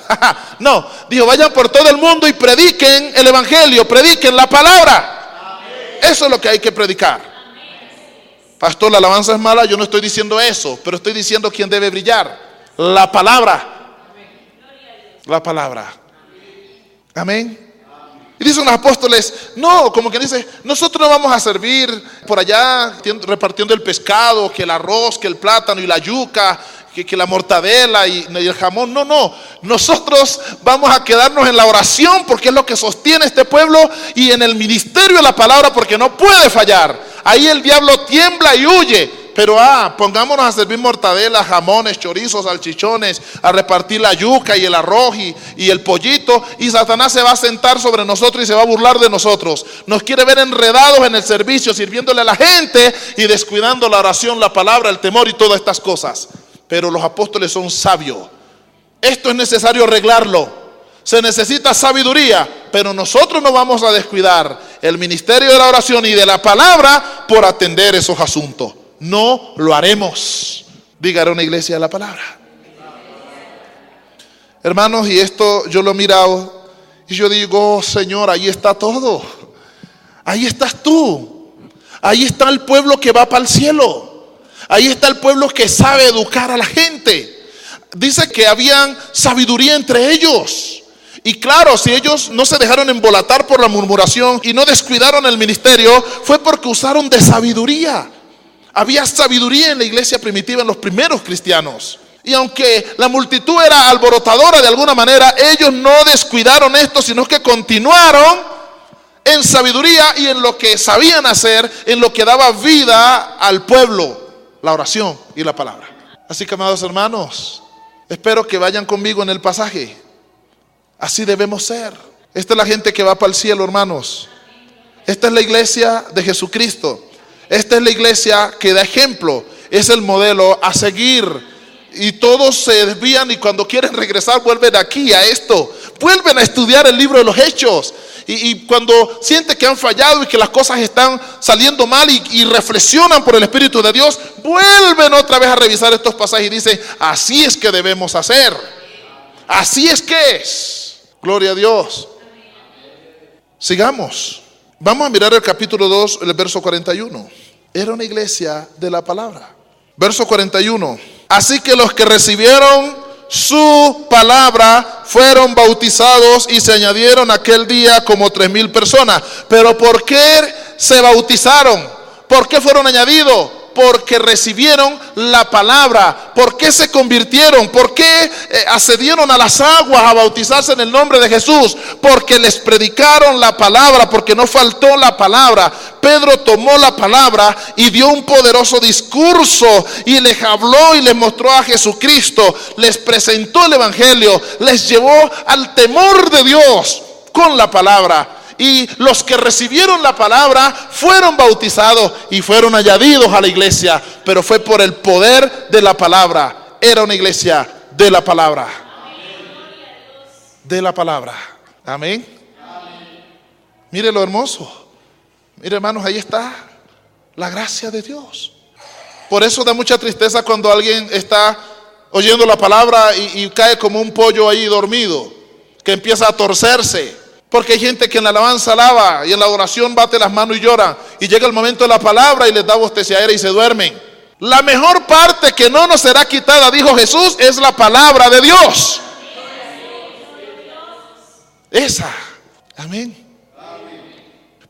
No, dijo: vayan por todo el mundo y prediquen el evangelio, prediquen la palabra. Amén. Eso es lo que hay que predicar. Amén. Pastor, la alabanza es mala. Yo no estoy diciendo eso, pero estoy diciendo quién debe brillar. La palabra. La palabra. Amén. Y dicen los apóstoles, no, como que dice, nosotros no vamos a servir por allá repartiendo el pescado, que el arroz, que el plátano y la yuca, que la mortadela y el jamón. No, nosotros vamos a quedarnos en la oración, porque es lo que sostiene este pueblo, y en el ministerio de la palabra, porque no puede fallar. Ahí el diablo tiembla y huye. Pero pongámonos a servir mortadela, jamones, chorizos, salchichones, a repartir la yuca y el arroz y el pollito, y Satanás se va a sentar sobre nosotros y se va a burlar de nosotros. Nos quiere ver enredados en el servicio, sirviéndole a la gente y descuidando la oración, la palabra, el temor y todas estas cosas. Pero los apóstoles son sabios. Esto es necesario arreglarlo. Se necesita sabiduría, pero nosotros no vamos a descuidar el ministerio de la oración y de la palabra por atender esos asuntos. No lo haremos. Diga, era una iglesia de la palabra. Hermanos, y esto yo lo he mirado y yo digo: Señor, ahí está todo. Ahí estás tú. Ahí está el pueblo que va para el cielo. Ahí está el pueblo que sabe educar a la gente. Dice que habían sabiduría entre ellos. Y claro, si ellos no se dejaron embolatar por la murmuración y no descuidaron el ministerio, fue porque usaron de sabiduría. Había sabiduría en la iglesia primitiva, en los primeros cristianos. Y aunque la multitud era alborotadora de alguna manera, ellos no descuidaron esto, sino que continuaron en sabiduría y en lo que sabían hacer, en lo que daba vida al pueblo: la oración y la palabra. Así que, amados hermanos, espero que vayan conmigo en el pasaje. Así debemos ser. Esta es la gente que va para el cielo, hermanos. Esta es la iglesia de Jesucristo. Esta es la iglesia que da ejemplo. Es el modelo a seguir. Y todos se desvían y cuando quieren regresar vuelven aquí a esto. Vuelven a estudiar el libro de los Hechos. Y cuando sienten que han fallado y que las cosas están saliendo mal y reflexionan por el Espíritu de Dios, vuelven otra vez a revisar estos pasajes y dicen, así es que debemos hacer. Así es que es. Gloria a Dios. Sigamos. Vamos a mirar el capítulo 2, el verso 41. Era una iglesia de la palabra. Verso 41. Así que los que recibieron su palabra fueron bautizados y se añadieron aquel día como 3,000 personas. Pero ¿por qué se bautizaron? ¿Por qué fueron añadidos? Porque recibieron la palabra. ¿Por qué se convirtieron? ¿Por qué accedieron a las aguas a bautizarse en el nombre de Jesús? Porque les predicaron la palabra, porque no faltó la palabra. Pedro tomó la palabra y dio un poderoso discurso y les habló y les mostró a Jesucristo. Les presentó el evangelio, les llevó al temor de Dios con la palabra. Y los que recibieron la palabra fueron bautizados y fueron añadidos a la iglesia. Pero fue por el poder de la palabra. Era una iglesia de la palabra. De la palabra. Amén. Mire lo hermoso. Mire, hermanos, ahí está la gracia de Dios. Por eso da mucha tristeza cuando alguien está oyendo la palabra y cae como un pollo ahí dormido, que empieza a torcerse. Porque hay gente que en la alabanza alaba y en la adoración bate las manos y llora. Y llega el momento de la palabra y les da bosteciadera y se duermen. La mejor parte que no nos será quitada, dijo Jesús, es la palabra de Dios. Esa. Amén.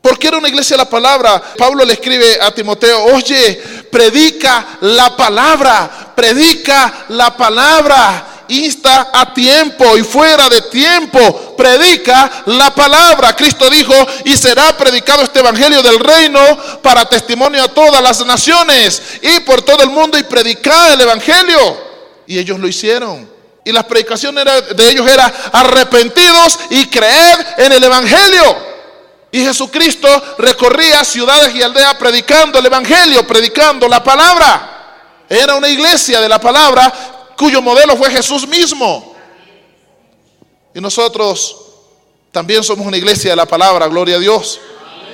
Porque era una iglesia de la palabra. Pablo le escribe a Timoteo, oye, predica la palabra. Predica la palabra. Insta a tiempo y fuera de tiempo. Predica la palabra. Cristo dijo, y será predicado este evangelio del reino para testimonio a todas las naciones y por todo el mundo, y predicar el evangelio. Y ellos lo hicieron. Y la predicación de ellos era arrepentidos y creed en el evangelio. Y Jesucristo recorría ciudades y aldeas predicando el evangelio, predicando la palabra. Era una iglesia de la palabra cuyo modelo fue Jesús mismo. Y nosotros también somos una iglesia de la palabra, gloria a Dios.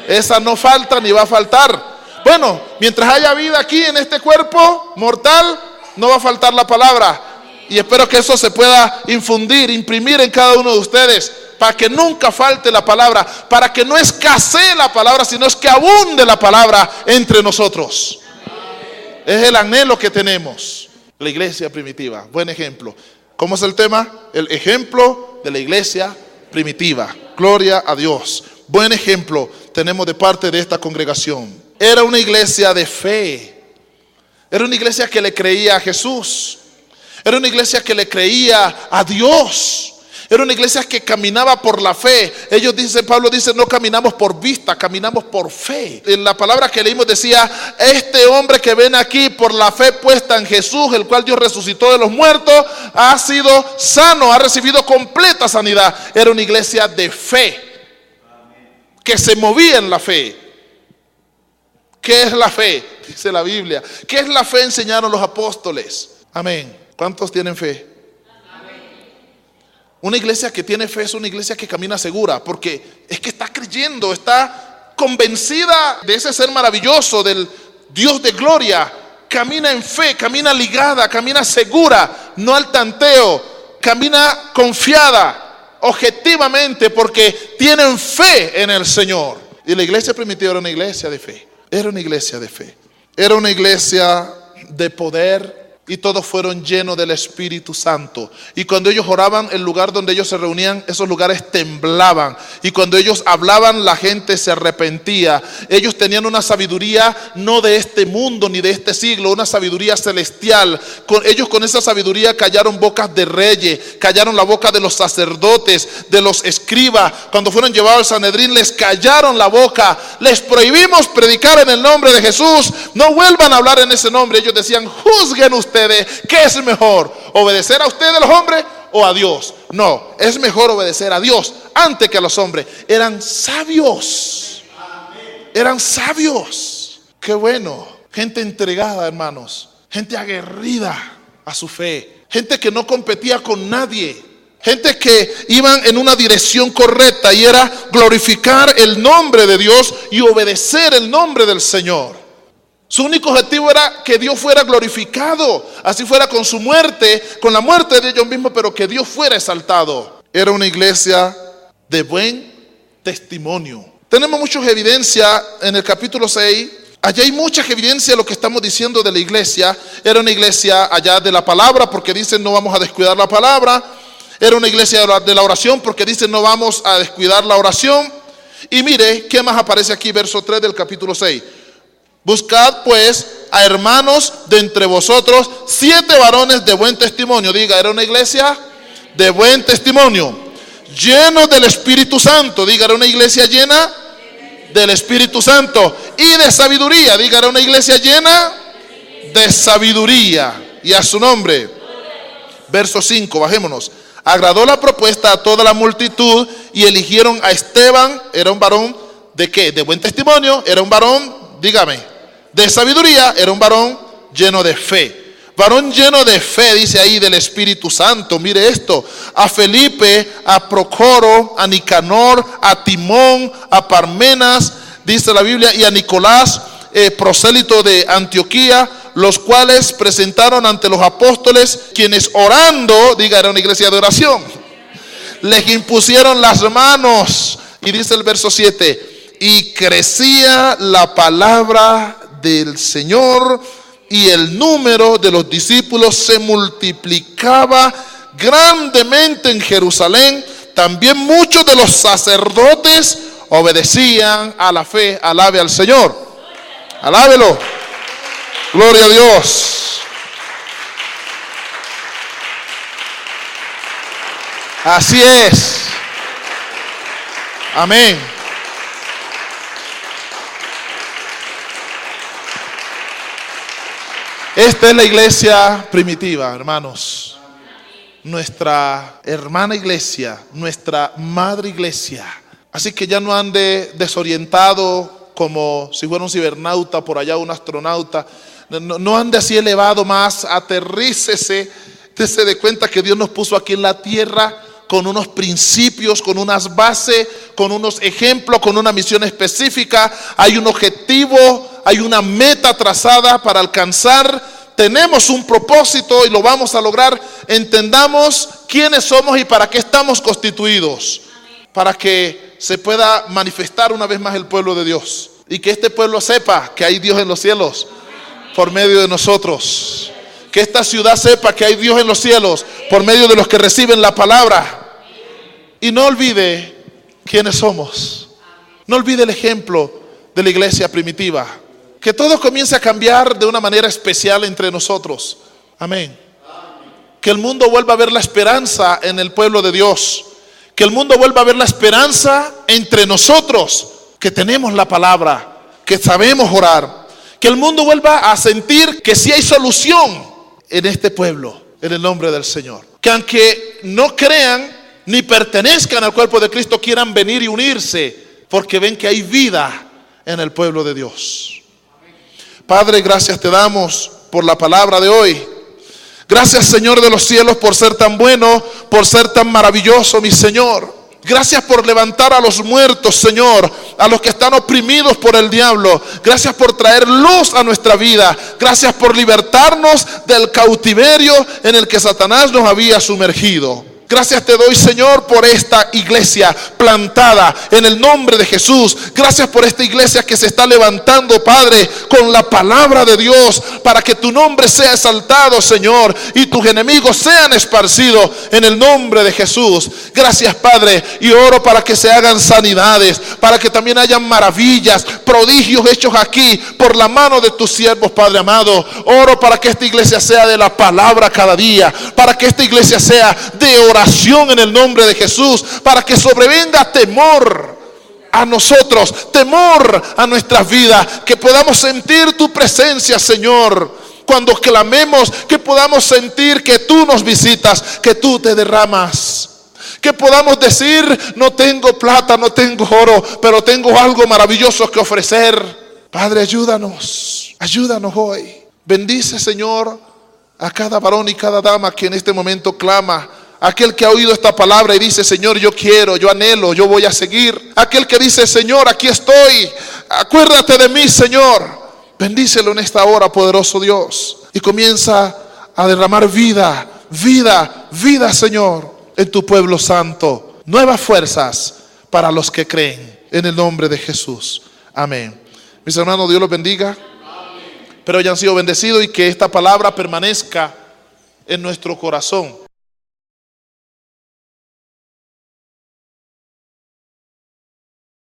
Esa no falta ni va a faltar. Bueno, mientras haya vida aquí en este cuerpo mortal, no va a faltar la palabra. Y espero que eso se pueda infundir, imprimir en cada uno de ustedes, para que nunca falte la palabra, para que no escasee la palabra, sino es que abunde la palabra entre nosotros. Es el anhelo que tenemos. La iglesia primitiva, buen ejemplo. ¿Cómo es el tema? El ejemplo de la iglesia primitiva. Gloria a Dios. Buen ejemplo tenemos de parte de esta congregación. Era una iglesia de fe. Era una iglesia que le creía a Jesús. Era una iglesia que le creía a Dios. Era una iglesia que caminaba por la fe. Ellos dicen, Pablo dice, no caminamos por vista, caminamos por fe. En la palabra que leímos decía, este hombre que ven aquí por la fe puesta en Jesús, el cual Dios resucitó de los muertos, ha sido sano, ha recibido completa sanidad. Era una iglesia de fe, que se movía en la fe. ¿Qué es la fe? Dice la Biblia. ¿Qué es la fe? Enseñaron los apóstoles. Amén. ¿Cuántos tienen fe? Una iglesia que tiene fe es una iglesia que camina segura, porque es que está creyendo, está convencida de ese ser maravilloso, del Dios de gloria. Camina en fe, camina ligada, camina segura, no al tanteo, camina confiada, objetivamente, porque tienen fe en el Señor. Y la iglesia primitiva era una iglesia de fe, era una iglesia de fe, era una iglesia de poder. Y todos fueron llenos del Espíritu Santo. Y cuando ellos oraban, el lugar donde ellos se reunían, esos lugares temblaban. Y cuando ellos hablaban, la gente se arrepentía. Ellos tenían una sabiduría no de este mundo ni de este siglo, una sabiduría celestial. Ellos con esa sabiduría callaron bocas de reyes, callaron la boca de los sacerdotes, de los escribas. Cuando fueron llevados al Sanedrín, les callaron la boca. Les prohibimos predicar en el nombre de Jesús. No vuelvan a hablar en ese nombre. Ellos decían, juzguen ustedes ustedes, ¿qué es mejor? ¿Obedecer a ustedes los hombres o a Dios? No, es mejor obedecer a Dios antes que a los hombres. Eran sabios. Eran sabios. Qué bueno. Gente entregada, hermanos. Gente aguerrida a su fe. Gente que no competía con nadie. Gente que iban en una dirección correcta y era glorificar el nombre de Dios y obedecer el nombre del Señor. Su único objetivo era que Dios fuera glorificado, así fuera con su muerte, con la muerte de ellos mismos, pero que Dios fuera exaltado. Era una iglesia de buen testimonio. Tenemos muchas evidencias en el capítulo 6. Allá hay muchas evidencias de lo que estamos diciendo de la iglesia. Era una iglesia allá de la palabra, porque dicen no vamos a descuidar la palabra. Era una iglesia de la oración, porque dicen no vamos a descuidar la oración. Y mire, ¿qué más aparece aquí? Verso 3 del capítulo 6. Buscad pues a hermanos de entre vosotros 7 varones de buen testimonio. Diga, era una iglesia de buen testimonio, llenos del Espíritu Santo. Diga, era una iglesia llena del Espíritu Santo y de sabiduría. Diga, era una iglesia llena de sabiduría. Y a su nombre. Verso 5, bajémonos. Agradó la propuesta a toda la multitud y eligieron a Esteban. Era un varón de ¿qué? De buen testimonio. Era un varón, dígame, de sabiduría. Era un varón lleno de fe. Varón lleno de fe, dice ahí, del Espíritu Santo. Mire esto. A Felipe, a Procoro, a Nicanor, a Timón, a Parmenas, dice la Biblia, y a Nicolás, prosélito de Antioquía, los cuales presentaron ante los apóstoles, quienes orando, diga, era una iglesia de oración, les impusieron las manos. Y dice el verso 7, y crecía la palabra del Señor y el número de los discípulos se multiplicaba grandemente en Jerusalén. También muchos de los sacerdotes obedecían a la fe. Alabe al Señor. Alábelo. Gloria a Dios. Así es. Amén. Esta es la iglesia primitiva, hermanos. Nuestra hermana iglesia, nuestra madre iglesia. Así que ya no ande desorientado como si fuera un cibernauta por allá, un astronauta. No ande así elevado más, aterrícese. Usted se dé cuenta que Dios nos puso aquí en la tierra con unos principios, con unas bases, con unos ejemplos, con una misión específica. Hay un objetivo, hay una meta trazada para alcanzar. Tenemos un propósito y lo vamos a lograr. Entendamos quiénes somos y para qué estamos constituidos. Para que se pueda manifestar una vez más el pueblo de Dios. Y que este pueblo sepa que hay Dios en los cielos por medio de nosotros. Que esta ciudad sepa que hay Dios en los cielos por medio de los que reciben la palabra. Y no olvide quiénes somos. No olvide el ejemplo de la iglesia primitiva. Que todo comience a cambiar de una manera especial entre nosotros. Amén. Que el mundo vuelva a ver la esperanza en el pueblo de Dios. Que el mundo vuelva a ver la esperanza entre nosotros, que tenemos la palabra, que sabemos orar. Que el mundo vuelva a sentir que sí hay solución en este pueblo, en el nombre del Señor. Que aunque no crean ni pertenezcan al cuerpo de Cristo, quieran venir y unirse, porque ven que hay vida en el pueblo de Dios. Padre, gracias te damos por la palabra de hoy. Gracias, Señor de los cielos, por ser tan bueno, por ser tan maravilloso, mi Señor. Gracias por levantar a los muertos, Señor, a los que están oprimidos por el diablo. Gracias por traer luz a nuestra vida. Gracias por libertarnos del cautiverio en el que Satanás nos había sumergido. Gracias te doy, Señor, por esta iglesia plantada en el nombre de Jesús. Gracias por esta iglesia que se está levantando, Padre, con la palabra de Dios, para que tu nombre sea exaltado, Señor, y tus enemigos sean esparcidos en el nombre de Jesús. Gracias, Padre, y oro para que se hagan sanidades, para que también hayan maravillas, prodigios hechos aquí por la mano de tus siervos, Padre amado. Oro para que esta iglesia sea de la palabra cada día, para que esta iglesia sea de oración en el nombre de Jesús, para que sobrevenga temor a nosotros, temor a nuestras vidas, que podamos sentir tu presencia, Señor, cuando clamemos, que podamos sentir que tú nos visitas, que tú te derramas. Que podamos decir, no tengo plata, no tengo oro, pero tengo algo maravilloso que ofrecer. Padre, ayúdanos hoy. Bendice, Señor, a cada varón y cada dama que en este momento clama. Aquel que ha oído esta palabra y dice, Señor, yo quiero, yo anhelo, yo voy a seguir. Aquel que dice, Señor, aquí estoy, acuérdate de mí, Señor. Bendícelo en esta hora, poderoso Dios. Y comienza a derramar vida, Señor, en tu pueblo santo. Nuevas fuerzas para los que creen. En el nombre de Jesús. Amén. Mis hermanos, Dios los bendiga. Pero hayan sido bendecidos y que esta palabra permanezca en nuestro corazón.